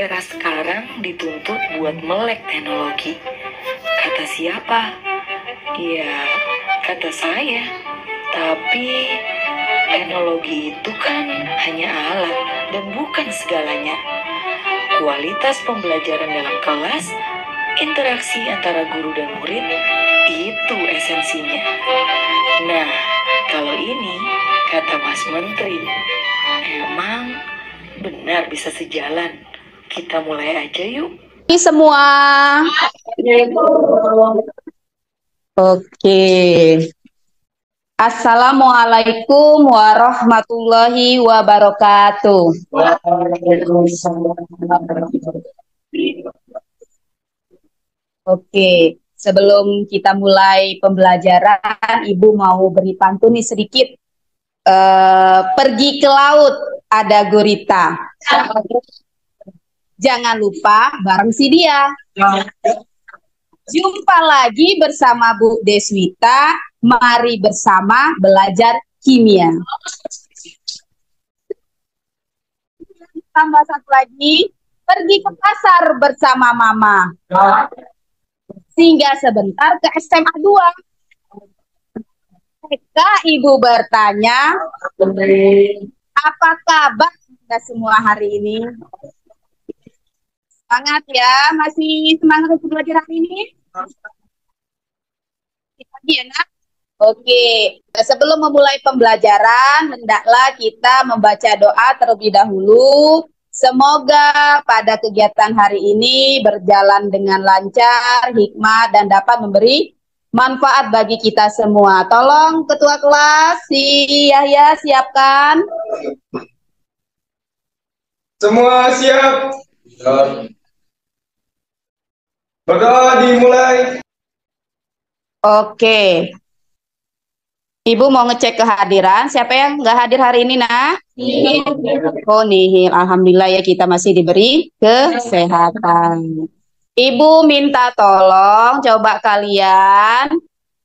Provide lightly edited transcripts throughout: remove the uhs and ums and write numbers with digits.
era sekarang dituntut buat melek teknologi. Kata siapa? Ya, kata saya. Tapi teknologi itu kan hanya alat dan bukan segalanya. Kualitas pembelajaran dalam kelas, interaksi antara guru dan murid, itu esensinya. Nah, kalau ini kata Mas Menteri, emang benar bisa sejalan. Kita mulai aja yuk. Ini semua. Oke. Assalamualaikum warahmatullahi wabarakatuh. Oke, sebelum kita mulai pembelajaran, Ibu mau beri pantun nih sedikit. Pergi ke laut, ada gurita. Jangan lupa bareng si dia. Jumpa lagi bersama Bu Deswita. Mari bersama belajar kimia. Tambah satu lagi. Pergi ke pasar bersama Mama. Singgah sebentar ke SMA 2. Ketika Ibu bertanya, apa kabar Anda semua hari ini? Semangat ya, masih semangat untuk belajar hari ini? Lagi ya, Nak? Oke, sebelum memulai pembelajaran, hendaklah kita membaca doa terlebih dahulu. Semoga pada kegiatan hari ini berjalan dengan lancar, hikmat, dan dapat memberi manfaat bagi kita semua. Tolong Ketua Kelas, si Yahya siapkan. Semua siap. Berdoa dimulai. Oke. Ibu mau ngecek kehadiran. Siapa yang nggak hadir hari ini, Nak? Oh, nihil. Alhamdulillah ya kita masih diberi kesehatan. Ibu minta tolong coba kalian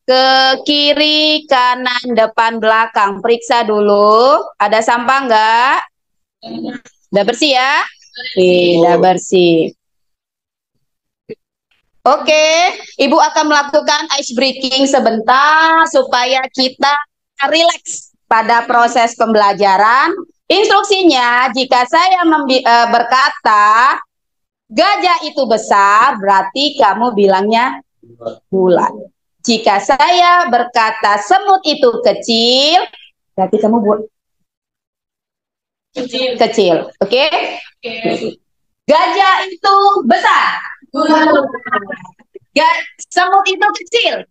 ke kiri, kanan, depan, belakang. Periksa dulu. Ada sampah nggak? Udah bersih ya? Udah bersih. Oke, Ibu akan melakukan ice breaking sebentar supaya kita rileks pada proses pembelajaran. Instruksinya, jika saya berkata gajah itu besar, berarti kamu bilangnya bulat. Jika saya berkata semut itu kecil, berarti kamu buat kecil. Oke? Gajah itu besar. Semut itu kecil.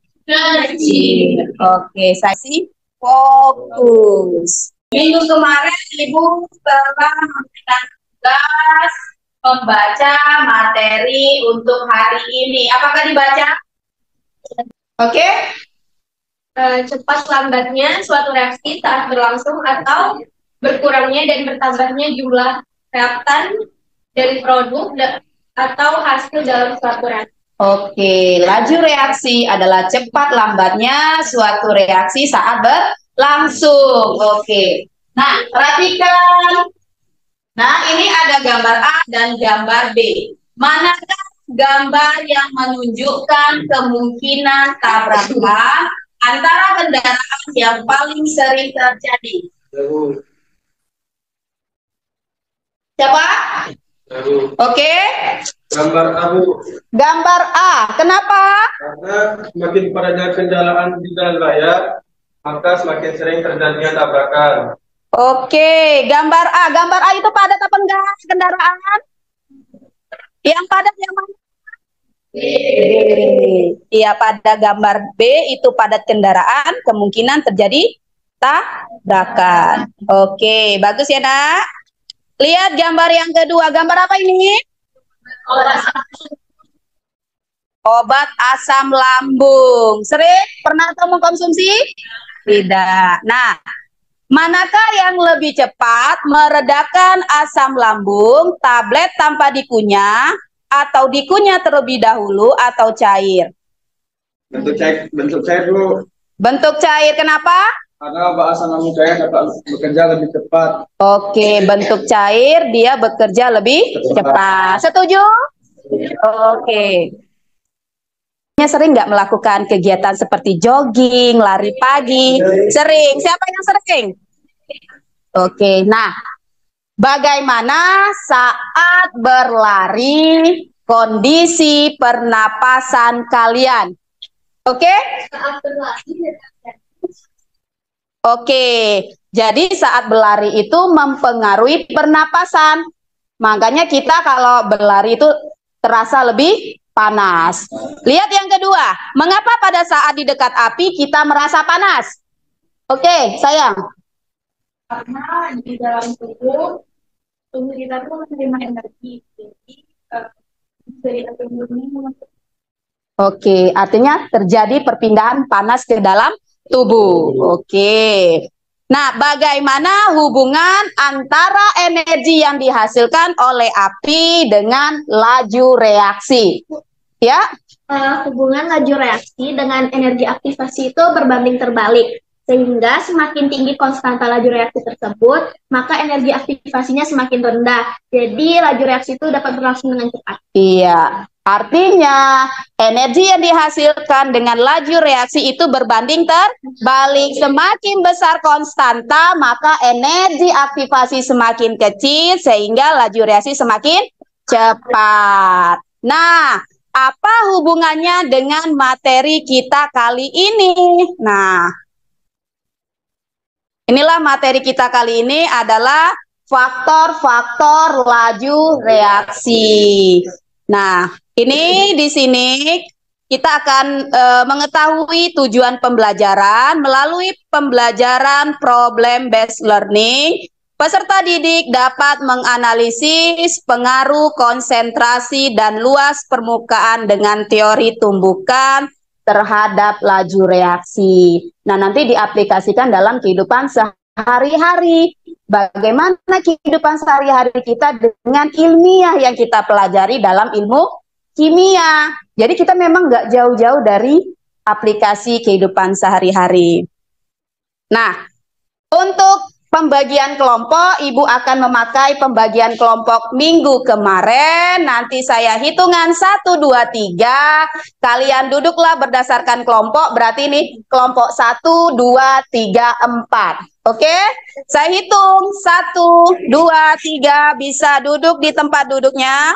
Oke, saya sih fokus. Minggu kemarin Ibu telah memberikan tugas membaca materi untuk hari ini. Apakah dibaca? Oke. Cepat lambatnya suatu reaksi saat berlangsung atau berkurangnya dan bertambahnya jumlah reaktan dari produk atau hasil dalam suatu reaksi. Oke, laju reaksi adalah cepat lambatnya suatu reaksi saat berlangsung. Oke. Nah, perhatikan. Nah, ini ada gambar A dan gambar B. Manakah gambar yang menunjukkan kemungkinan tabrakan antara kendaraan yang paling sering terjadi? Siapa? Oke. Gambar Abu. Gambar A. Kenapa? Karena semakin padatnya kendaraan di jalan raya, maka semakin sering terjadinya tabrakan. Oke, gambar A. Gambar A itu padat apa enggak kendaraan? Yang padat yang mana? B. Iya, pada gambar B itu padat kendaraan, kemungkinan terjadi tabrakan. Oke, bagus ya, Nak. Lihat gambar yang kedua. Gambar apa ini? Obat asam lambung. Sering pernah kamu konsumsi? Tidak. Nah, manakah yang lebih cepat meredakan asam lambung, tablet tanpa dikunyah, atau dikunyah terlebih dahulu, atau cair? Bentuk cair dulu. Bentuk cair, kenapa? Karena bahasa namun cair dapat bekerja lebih cepat. Oke, bentuk cair dia bekerja lebih cepat. Setuju? Oke. Sering nggak melakukan kegiatan seperti jogging, lari pagi? Sering. Siapa yang sering? Oke, nah bagaimana saat berlari kondisi pernapasan kalian? Oke? Oke, jadi saat berlari itu mempengaruhi pernapasan. Makanya kita kalau berlari itu terasa lebih panas. Lihat yang kedua, mengapa pada saat di dekat api kita merasa panas? Oke, sayang. Karena di dalam tubuh kita tuh menerima energi, jadi dari atomnya. Oke, artinya terjadi perpindahan panas ke dalam tubuh. Oke. Nah, bagaimana hubungan antara energi yang dihasilkan oleh api dengan laju reaksi? Ya, Hubungan laju reaksi dengan energi aktivasi itu berbanding terbalik. Sehingga semakin tinggi konstanta laju reaksi tersebut, maka energi aktivasinya semakin rendah. Jadi laju reaksi itu dapat berlangsung dengan cepat. iya. Artinya energi yang dihasilkan dengan laju reaksi itu berbanding terbalik. Semakin besar konstanta, maka energi aktivasi semakin kecil sehingga laju reaksi semakin cepat. Nah, apa hubungannya dengan materi kita kali ini? Nah, inilah materi kita kali ini adalah faktor-faktor laju reaksi. Nah, ini di sini kita akan mengetahui tujuan pembelajaran melalui pembelajaran problem based learning. Peserta didik dapat menganalisis pengaruh konsentrasi dan luas permukaan dengan teori tumbukan terhadap laju reaksi. Nah, nanti diaplikasikan dalam kehidupan sehari-hari. Bagaimana kehidupan sehari-hari kita dengan ilmiah yang kita pelajari dalam ilmu kimia. Jadi kita memang nggak jauh-jauh dari aplikasi kehidupan sehari-hari. Nah, untuk pembagian kelompok, Ibu akan memakai pembagian kelompok minggu kemarin. Nanti saya hitungan 1, 2, 3. Kalian duduklah berdasarkan kelompok. Berarti ini kelompok 1, 2, 3, 4. Oke? Saya hitung 1, 2, 3. Bisa duduk di tempat duduknya.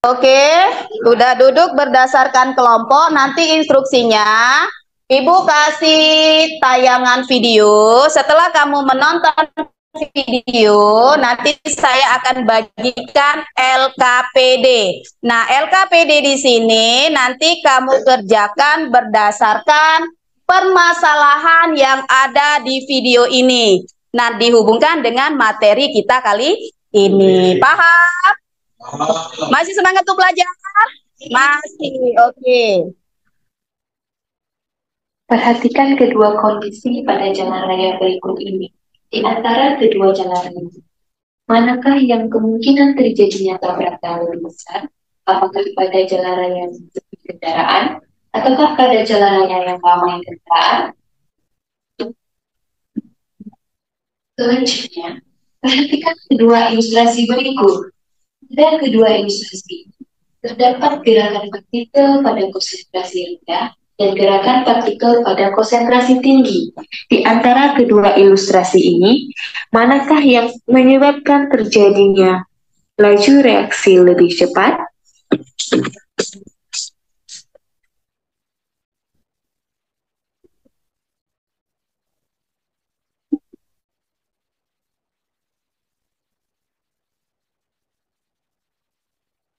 Oke, udah duduk berdasarkan kelompok. Nanti instruksinya Ibu kasih tayangan video. Setelah kamu menonton video, nanti saya akan bagikan LKPD. Nah, LKPD di sini nanti kamu kerjakan berdasarkan permasalahan yang ada di video ini. Nah, dihubungkan dengan materi kita kali ini. Paham? Masih semangat untuk belajar? Masih, oke. Perhatikan kedua kondisi pada jalan raya berikut ini. Di antara kedua jalan raya, manakah yang kemungkinan terjadinya tabrakan lebih besar? Apakah pada jalan raya yang sepi kendaraan, ataukah pada jalan raya yang ramai kendaraan? Selanjutnya, perhatikan kedua ilustrasi berikut. Pada kedua ilustrasi, terdapat gerakan partikel pada konsentrasi rendah dan gerakan partikel pada konsentrasi tinggi. Di antara kedua ilustrasi ini, manakah yang menyebabkan terjadinya laju reaksi lebih cepat?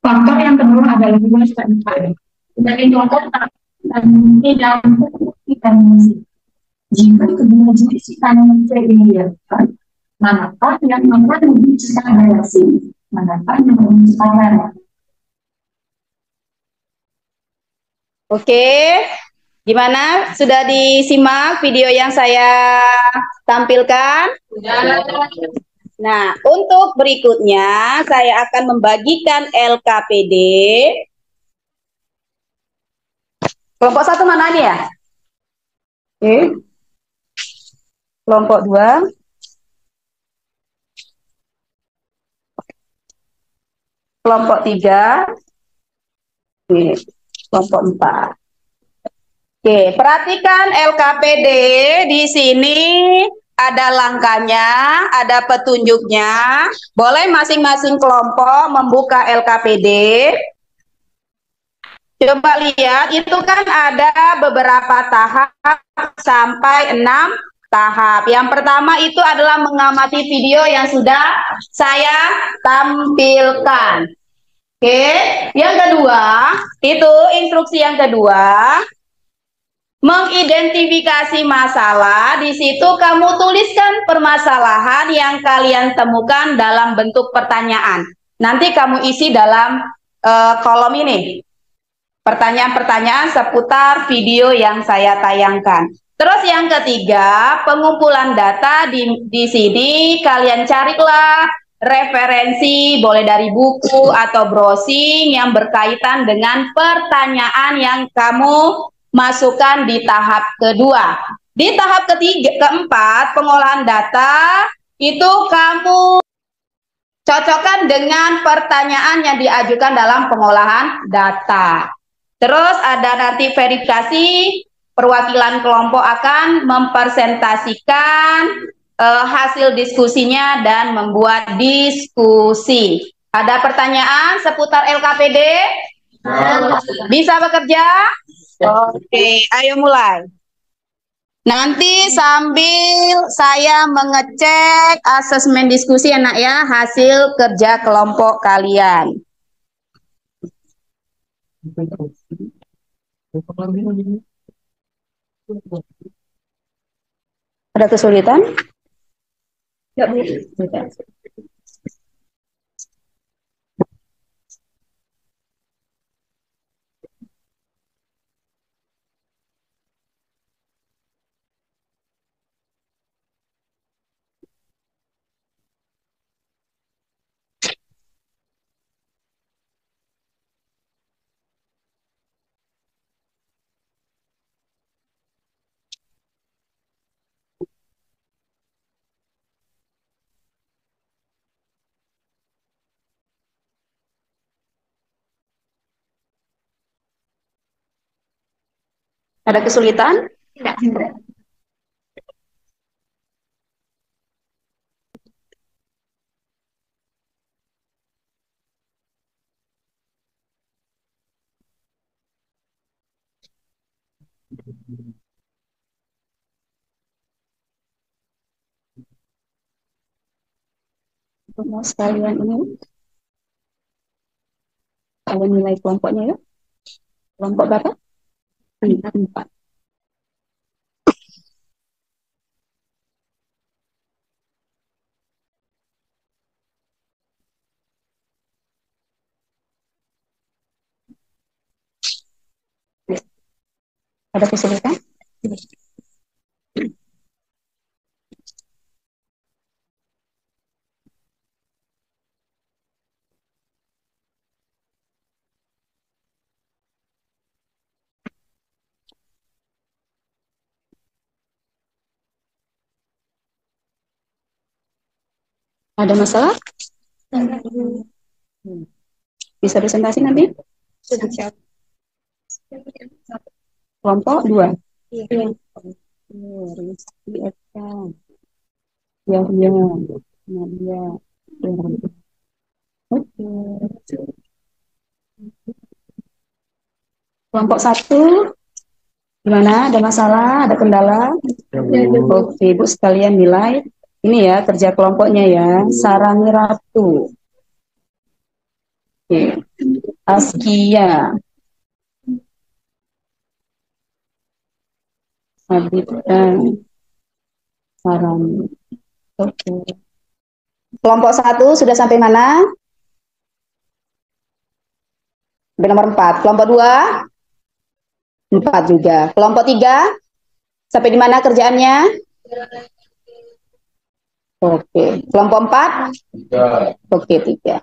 Faktor yang kedua adalah luas permukaan. Sebagai contoh, tidak dimensi. Jika kedua jenis tanaman dibiarkan, manakah yang akan lebih cepat reaksi? Manakah yang lebih cepat reaksi? Oke, gimana? Sudah disimak video yang saya tampilkan? Nah, untuk berikutnya saya akan membagikan LKPD. Kelompok 1 mana nih ya? Oke. Kelompok 2. Kelompok 3. Oke, kelompok 4. Oke, perhatikan LKPD di sini ada langkahnya, ada petunjuknya. Boleh masing-masing kelompok membuka LKPD. Coba lihat, itu kan ada beberapa tahap sampai 6 tahap. Yang pertama itu adalah mengamati video yang sudah saya tampilkan. Oke, yang kedua, itu instruksi yang kedua, mengidentifikasi masalah. Di situ kamu tuliskan permasalahan yang kalian temukan dalam bentuk pertanyaan. Nanti kamu isi dalam kolom ini. Pertanyaan-pertanyaan seputar video yang saya tayangkan. Terus yang ketiga, pengumpulan data di sini kalian carilah referensi, boleh dari buku atau browsing yang berkaitan dengan pertanyaan yang kamu masukkan di tahap kedua. Di tahap keempat, pengolahan data, itu kamu cocokkan dengan pertanyaan yang diajukan dalam pengolahan data. Terus ada nanti verifikasi, perwakilan kelompok akan mempresentasikan hasil diskusinya dan membuat diskusi. Ada pertanyaan seputar LKPD? Bisa bekerja? Oke, ayo mulai. Nanti sambil saya mengecek asesmen diskusi anak ya, hasil kerja kelompok kalian. Ada kesulitan? Ya, Bu. Ada kesulitan? Tidak. Mau sekalian ini, kalau nilai kelompoknya ya, kelompok berapa? 4. Ada kesulitan? Ada masalah? Bisa presentasi nanti? Kelompok 2. Iya. Ya, ya. Nadia. Oke. Kelompok 1. Gimana? Ada masalah? Ada kendala? Oke, Ibu sekalian nilai. Ini ya kerja kelompoknya ya. Sarani Ratu. Oke. Askia. Sabita. Sarani. Oke. Kelompok 1 sudah sampai mana? Sampai nomor 4. Kelompok 2? 4 juga. Kelompok 3? Sampai di mana kerjaannya? Oke. Kelompok 4? 3. Oke, 3.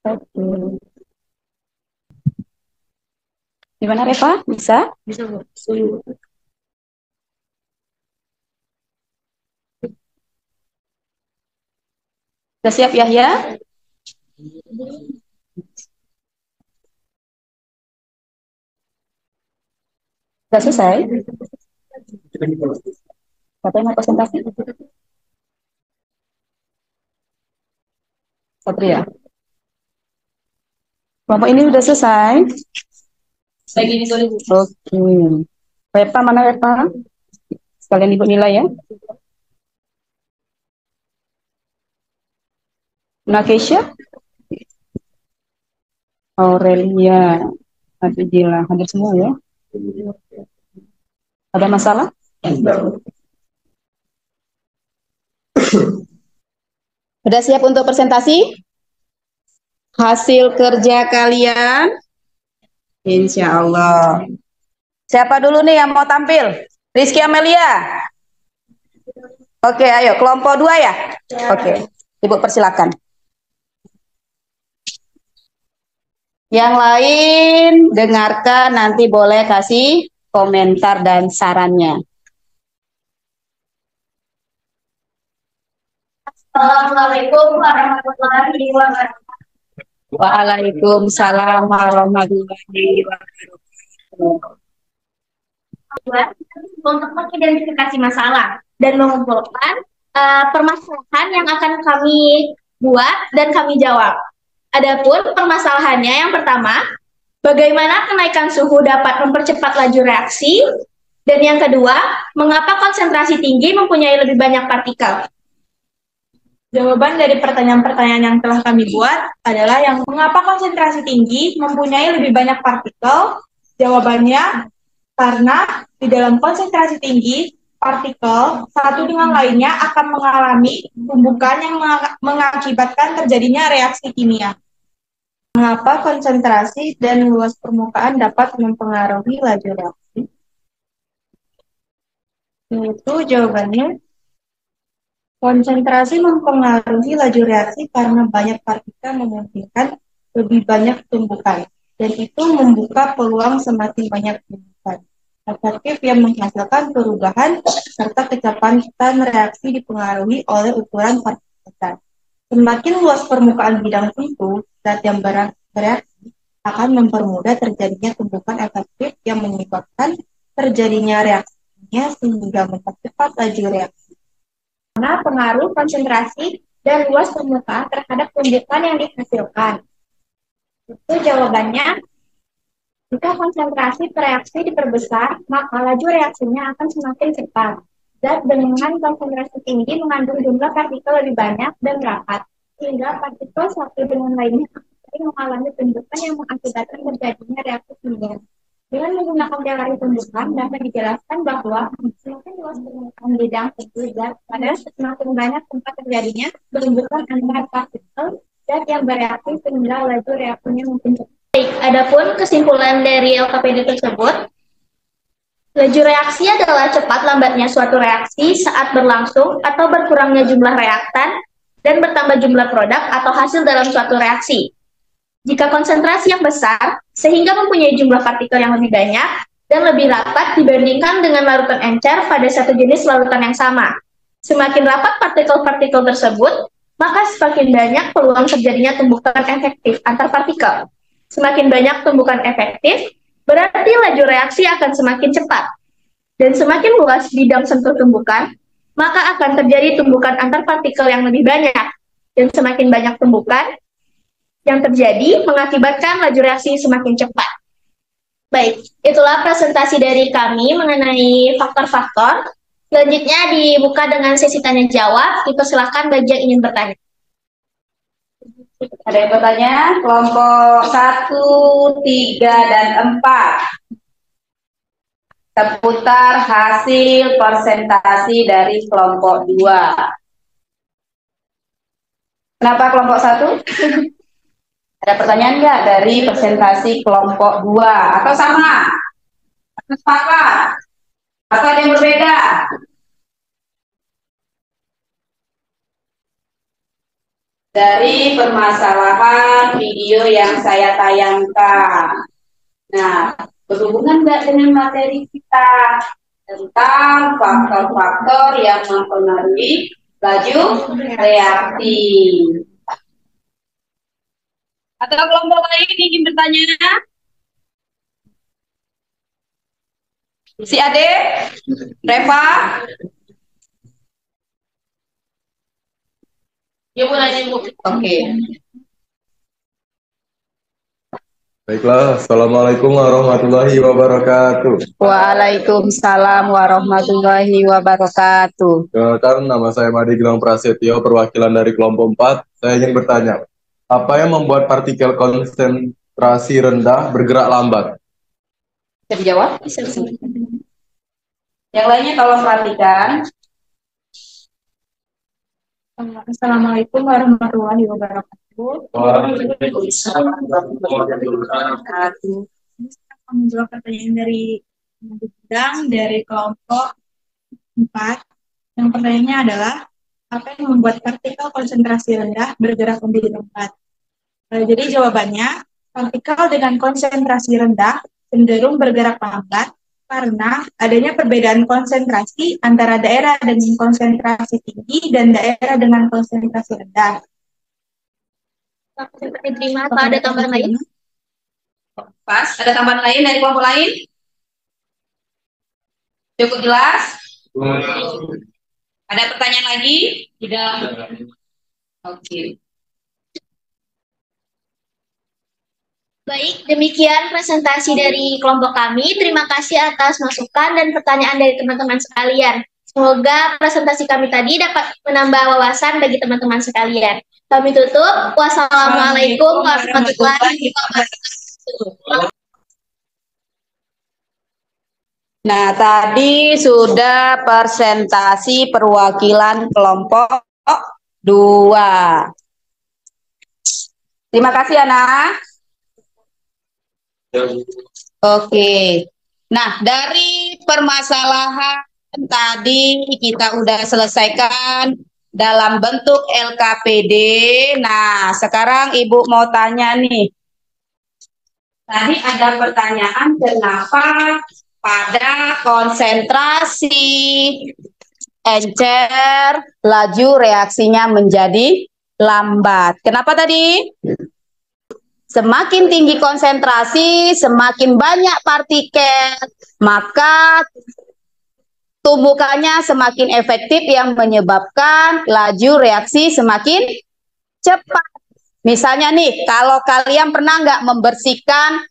Oke. Gimana Reva? Bisa? Bisa, Bu. Sudah siap Yahya? Sudah selesai? Siapa yang mau presentasi? Satria. Kelompok ini sudah selesai? Oke. Wepa, mana Wepa? Sekalian ibu nilai ya. Nakesha? Aurelia, Adila, hadir semua ya. Ada masalah? Sudah siap untuk presentasi? Hasil kerja kalian? Insya Allah. Siapa dulu nih yang mau tampil? Rizky Amelia? Oke, ayo. Kelompok 2 ya? Oke, Ibu persilakan. Yang lain dengarkan, nanti boleh kasih komentar dan sarannya. Assalamualaikum warahmatullahi wabarakatuh. Waalaikumsalam warahmatullahi wabarakatuh. Untuk mengidentifikasi masalah dan mengumpulkan permasalahan yang akan kami buat dan kami jawab. Adapun permasalahannya yang pertama, bagaimana kenaikan suhu dapat mempercepat laju reaksi, dan yang kedua, mengapa konsentrasi tinggi mempunyai lebih banyak partikel. Jawaban dari pertanyaan-pertanyaan yang telah kami buat adalah yang mengapa konsentrasi tinggi mempunyai lebih banyak partikel. Jawabannya karena di dalam konsentrasi tinggi, partikel satu dengan lainnya akan mengalami tumbukan yang mengakibatkan terjadinya reaksi kimia. Mengapa konsentrasi dan luas permukaan dapat mempengaruhi laju reaksi? Itu jawabannya. Konsentrasi mempengaruhi laju reaksi karena banyak partikel memungkinkan lebih banyak tumbukan, dan itu membuka peluang semakin banyak tumbukan efektif yang menghasilkan perubahan serta kecepatan reaksi dipengaruhi oleh ukuran partikel besar. Semakin luas permukaan bidang tentu, zat yang bereaksi akan mempermudah terjadinya tumbukan efektif yang menyebabkan terjadinya reaksinya sehingga mempercepat laju reaksi. Karena pengaruh konsentrasi dan luas permukaan terhadap tumbukan yang dihasilkan. Itu jawabannya. Jika konsentrasi reaksi diperbesar, maka laju reaksinya akan semakin cepat. Zat dengan konsentrasi tinggi mengandung jumlah partikel lebih banyak dan rapat, sehingga partikel satu dengan lainnya sering mengalami tumbukan yang mengakibatkan terjadinya reaksi kimia. Dengan menggunakan teori tumbukan, dapat dijelaskan bahwa semakin luas permukaan bidang tentu zat, pada semakin banyak tempat terjadinya tumbukan antar partikel zat yang bereaksi sehingga laju reaksinya mungkin cepat. Baik, adapun kesimpulan dari LKPD tersebut, laju reaksi adalah cepat lambatnya suatu reaksi saat berlangsung atau berkurangnya jumlah reaktan dan bertambah jumlah produk atau hasil dalam suatu reaksi. Jika konsentrasi yang besar, sehingga mempunyai jumlah partikel yang lebih banyak dan lebih rapat dibandingkan dengan larutan encer pada satu jenis larutan yang sama. Semakin rapat partikel-partikel tersebut, maka semakin banyak peluang terjadinya tumbukan efektif antar partikel. Semakin banyak tumbukan efektif, berarti laju reaksi akan semakin cepat. Dan semakin luas bidang sentuh tumbukan, maka akan terjadi tumbukan antar partikel yang lebih banyak. Dan semakin banyak tumbukan yang terjadi mengakibatkan laju reaksi semakin cepat. Baik, itulah presentasi dari kami mengenai faktor-faktor. Selanjutnya dibuka dengan sesi tanya jawab. Dipersilakan bagi yang ingin bertanya. Ada yang bertanya? Kelompok 1, 3, dan 4. Seputar hasil presentasi dari kelompok 2. Kenapa kelompok 1? Ada pertanyaan nggak dari presentasi kelompok 2? Atau sama? Atau sepakat? Atau ada yang berbeda? Dari permasalahan video yang saya tayangkan. Nah, berhubungan nggak dengan materi kita tentang faktor-faktor yang mempengaruhi laju reaksi. Atau kelompok lain ingin bertanya? Si Ade, Reva, Ya Bu nanya Bu. oke. Baiklah, Assalamualaikum warahmatullahi wabarakatuh. Waalaikumsalam warahmatullahi wabarakatuh. Perkenalkan, nama saya Madi Gilang Prasetyo, perwakilan dari kelompok 4. Saya ingin bertanya, apa yang membuat partikel konsentrasi rendah bergerak lambat? Bisa dijawab? Bisa. Yang lainnya tolong perhatikan. Assalamualaikum warahmatullahi wabarakatuh. Menjawab pertanyaan dari bidang dari kelompok 4. Yang pertanyaannya adalah apa yang membuat partikel konsentrasi rendah bergerak menjadi tempat? Jadi jawabannya, partikel dengan konsentrasi rendah cenderung bergerak lambat karena adanya perbedaan konsentrasi antara daerah dengan konsentrasi tinggi dan daerah dengan konsentrasi rendah. Diterima atau ada tambahan lain? Pas, ada tambahan lain dari kelompok lain? Cukup jelas? Ada pertanyaan lagi? Tidak. Oke. Baik, demikian presentasi dari kelompok kami. Terima kasih atas masukan dan pertanyaan dari teman-teman sekalian. Semoga presentasi kami tadi dapat menambah wawasan bagi teman-teman sekalian. Kami tutup. Wassalamualaikum warahmatullahi wabarakatuh. Nah, tadi sudah presentasi perwakilan kelompok 2. Terima kasih, Ana. Oke. Nah, dari permasalahan tadi kita udah selesaikan dalam bentuk LKPD. Nah, sekarang Ibu mau tanya nih. Tadi ada pertanyaan kenapa pada konsentrasi encer laju reaksinya menjadi lambat. Kenapa tadi? Semakin tinggi konsentrasi, semakin banyak partikel, maka tumbukannya semakin efektif yang menyebabkan laju reaksi semakin cepat. Misalnya nih, kalau kalian pernah nggak membersihkan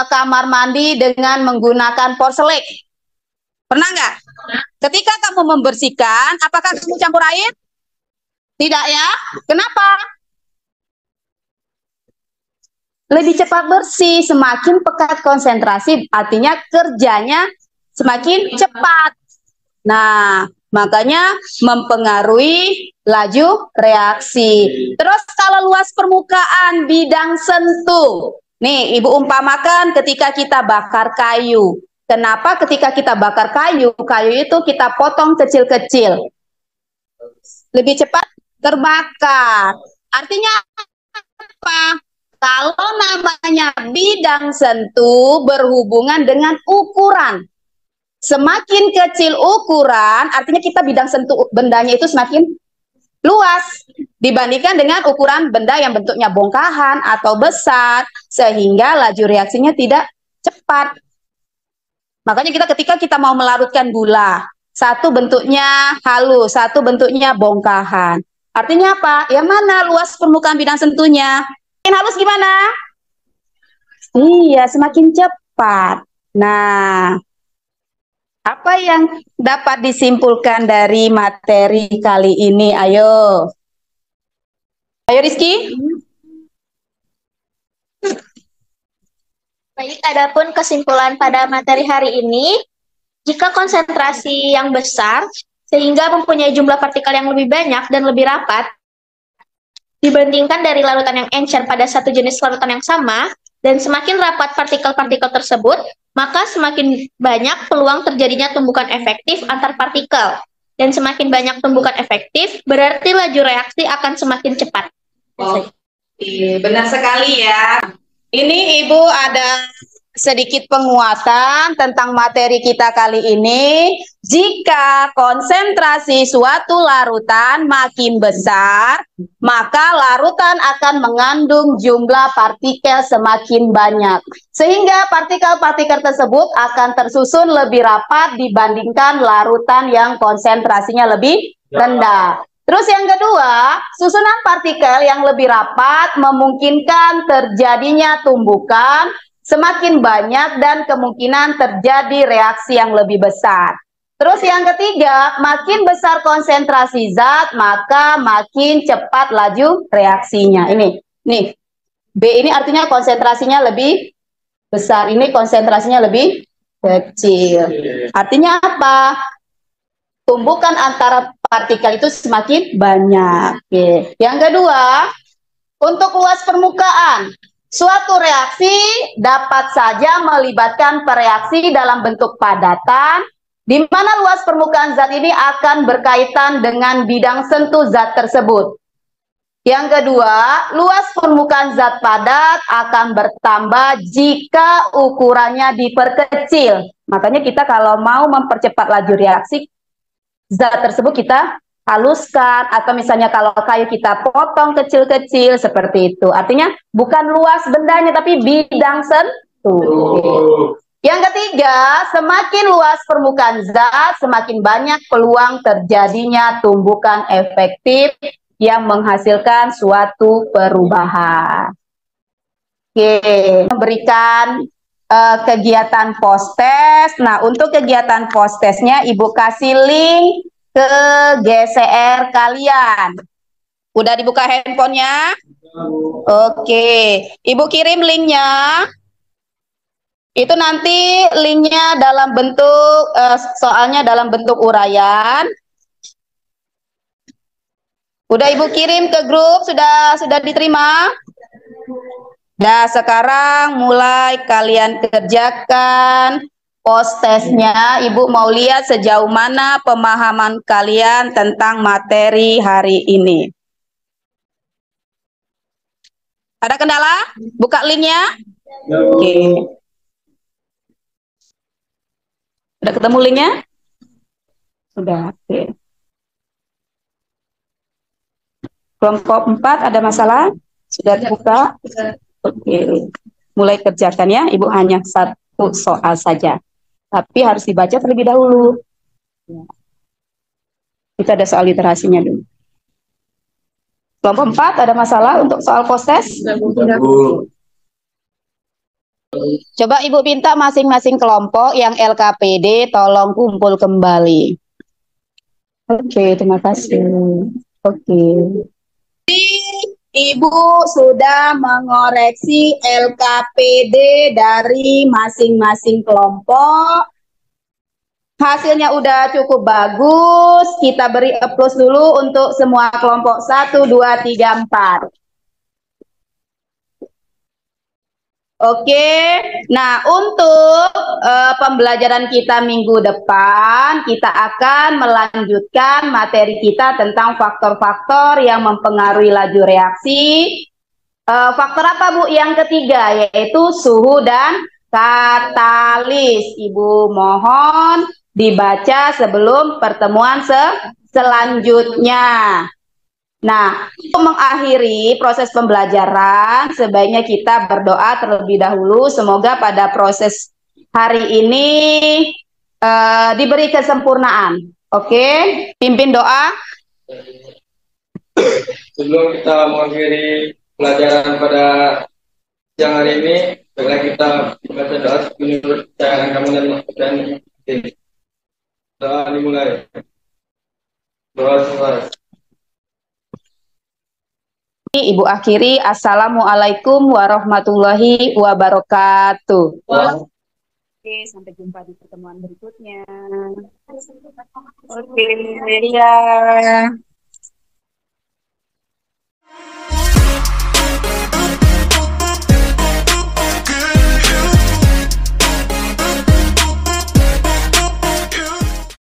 kamar mandi dengan menggunakan porselek? Pernah nggak? Ketika kamu membersihkan, apakah kamu campur air? Tidak ya? Kenapa? Lebih cepat bersih, semakin pekat konsentrasi, artinya kerjanya semakin cepat. Nah, makanya mempengaruhi laju reaksi. Terus kalau luas permukaan bidang sentuh. Nih, Ibu umpamakan ketika kita bakar kayu. Kenapa ketika kita bakar kayu, kayu itu kita potong kecil-kecil. Lebih cepat terbakar. Artinya apa? Kalau namanya bidang sentuh berhubungan dengan ukuran. Semakin kecil ukuran, artinya kita bidang sentuh bendanya itu semakin luas dibandingkan dengan ukuran benda yang bentuknya bongkahan atau besar, sehingga laju reaksinya tidak cepat. Makanya ketika kita mau melarutkan gula, satu bentuknya halus, satu bentuknya bongkahan. Artinya apa? Yang mana luas permukaan bidang sentuhnya? Semakin halus gimana? Iya, semakin cepat. Nah, apa yang dapat disimpulkan dari materi kali ini? Ayo. Ayo Rizky. Baik, adapun kesimpulan pada materi hari ini, jika konsentrasi yang besar sehingga mempunyai jumlah partikel yang lebih banyak dan lebih rapat dibandingkan dari larutan yang encer pada satu jenis larutan yang sama, dan semakin rapat partikel-partikel tersebut, maka semakin banyak peluang terjadinya tumbukan efektif antar partikel. Dan semakin banyak tumbukan efektif, berarti laju reaksi akan semakin cepat. Benar sekali ya. Ini Ibu ada sedikit penguatan tentang materi kita kali ini. Jika konsentrasi suatu larutan makin besar, maka larutan akan mengandung jumlah partikel semakin banyak. Sehingga partikel-partikel tersebut akan tersusun lebih rapat dibandingkan larutan yang konsentrasinya lebih rendah. Terus yang kedua, susunan partikel yang lebih rapat memungkinkan terjadinya tumbukan semakin banyak dan kemungkinan terjadi reaksi yang lebih besar. Terus yang ketiga, makin besar konsentrasi zat, maka makin cepat laju reaksinya. Ini, nih, B ini artinya konsentrasinya lebih besar, ini konsentrasinya lebih kecil. Artinya apa? Tumbukan antara partikel itu semakin banyak. Oke. Yang kedua, untuk luas permukaan, suatu reaksi dapat saja melibatkan pereaksi dalam bentuk padatan, di mana luas permukaan zat ini akan berkaitan dengan bidang sentuh zat tersebut. Yang kedua, luas permukaan zat padat akan bertambah jika ukurannya diperkecil. Makanya kita kalau mau mempercepat laju reaksi, zat tersebut kita haluskan, atau misalnya kalau kayu kita potong kecil-kecil seperti itu. Artinya bukan luas bendanya tapi bidang sentuh. Yang ketiga, semakin luas permukaan zat, semakin banyak peluang terjadinya tumbukan efektif yang menghasilkan suatu perubahan. Oke, memberikan kegiatan post-test. Nah, untuk kegiatan post-testnya Ibu kasih link ke GCR kalian. Udah dibuka handphonenya? Oke, Ibu kirim linknya. Itu nanti linknya dalam bentuk, soalnya dalam bentuk uraian. Udah Ibu kirim ke grup, sudah diterima? Nah, sekarang mulai kalian kerjakan post testnya. Ibu mau lihat sejauh mana pemahaman kalian tentang materi hari ini. Ada kendala? Buka linknya. Oke. Udah ketemu linknya? Sudah. Oke. Kelompok 4 ada masalah? Sudah dibuka? Oke. Mulai kerjakan ya. Ibu hanya satu soal saja. Tapi harus dibaca terlebih dahulu. Kita ada soal literasinya dulu. Kelompok 4 ada masalah untuk soal post-test? Coba Ibu minta masing-masing kelompok yang LKPD tolong kumpul kembali. Oke, terima kasih. Oke. Ibu sudah mengoreksi LKPD dari masing-masing kelompok. Hasilnya udah cukup bagus. Kita beri applause dulu untuk semua kelompok 1, 2, 3, 4. Oke, nah untuk pembelajaran kita minggu depan, kita akan melanjutkan materi kita tentang faktor-faktor yang mempengaruhi laju reaksi. Faktor apa Bu? Yang ketiga, yaitu suhu dan katalis. Ibu mohon dibaca sebelum pertemuan selanjutnya. Nah, untuk mengakhiri proses pembelajaran, sebaiknya kita berdoa terlebih dahulu. Semoga pada proses hari ini diberi kesempurnaan. Oke, pimpin doa. Sebelum kita mengakhiri pelajaran pada siang hari ini, baiklah kita baca doa menurut kepercayaan kamu dan doa dimulai. Doa selesai. Ibu akhiri, Assalamualaikum warahmatullahi wabarakatuh. Oke, sampai jumpa di pertemuan berikutnya. Oke, ya.